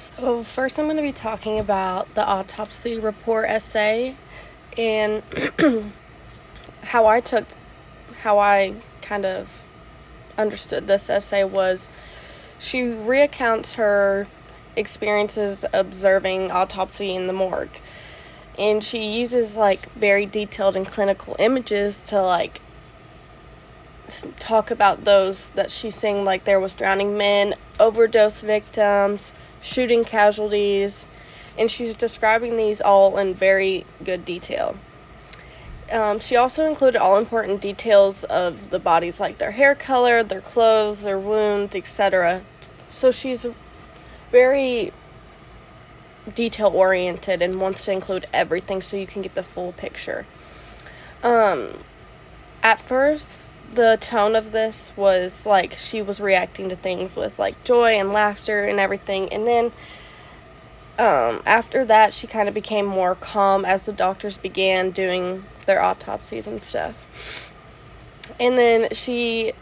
So, first, I'm going to be talking about the autopsy report essay and how I took, how I kind of understood this essay was she recounts her experiences observing autopsy in the morgue. And she uses very detailed and clinical images to talk about those that she's seeing, like there was drowning men, overdose victims, shooting casualties, and she's describing these all in very good detail. She also included all important details of the bodies, like their hair color, their clothes, their wounds, etc. So she's very detail-oriented and wants to include everything so you can get the full picture. At first, the tone of this was like she was reacting to things with joy and laughter and everything, and then after that she kind of became more calm as the doctors began doing their autopsies and stuff. And then she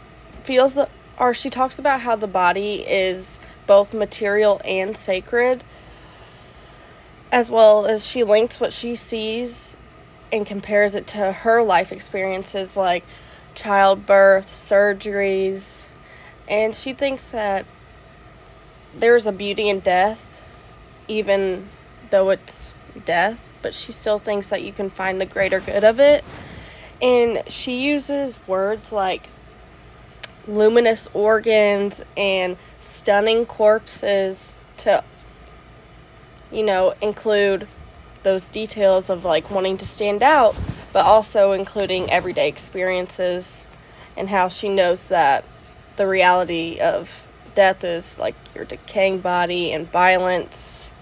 talks about how the body is both material and sacred, as well as she links what she sees and compares it to her life experiences like childbirth, surgeries, and she thinks that there's a beauty in death, even though it's death, but she still thinks that you can find the greater good of it. And she uses words like luminous organs and stunning corpses to, include those details of wanting to stand out, but also including everyday experiences and how she knows that the reality of death is your decaying body and violence.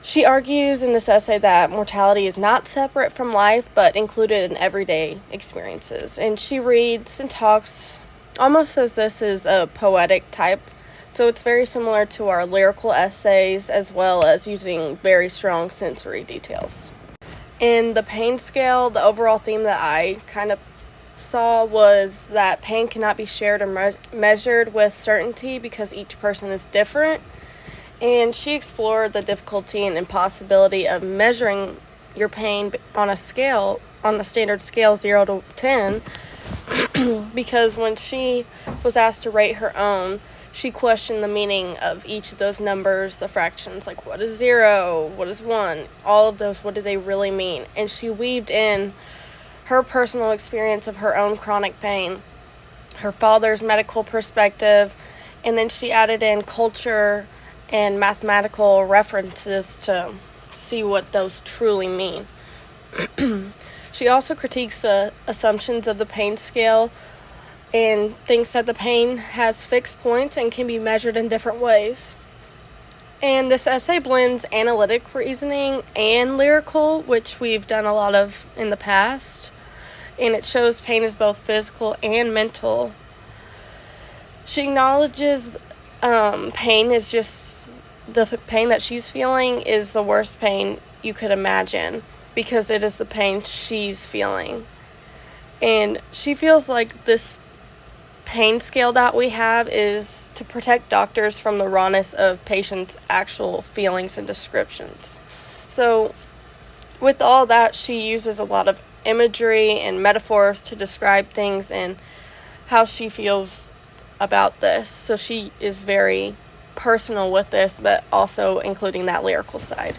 She argues in this essay that mortality is not separate from life, but included in everyday experiences. And she reads and talks almost as this is a poetic type. So it's very similar to our lyrical essays, as well as using very strong sensory details. In the pain scale, the overall theme that I kind of saw was that pain cannot be shared or measured with certainty because each person is different. And she explored the difficulty and impossibility of measuring your pain on a standard scale 0 to 10, because when she was asked to rate her own, she questioned the meaning of each of those numbers, the fractions, like what is 0, what is 1, all of those, what do they really mean? And she weaved in her personal experience of her own chronic pain, her father's medical perspective, and then she added in culture and mathematical references to see what those truly mean. She also critiques the assumptions of the pain scale and thinks that the pain has fixed points and can be measured in different ways. And this essay blends analytic reasoning and lyrical, which we've done a lot of in the past, and it shows pain is both physical and mental. She acknowledges pain is just the pain that she's feeling is the worst pain you could imagine because it is the pain she's feeling. And she feels like this pain scale that we have is to protect doctors from the rawness of patients' actual feelings and descriptions. So with all that, she uses a lot of imagery and metaphors to describe things and how she feels about this. So she is very personal with this, but also including that lyrical side.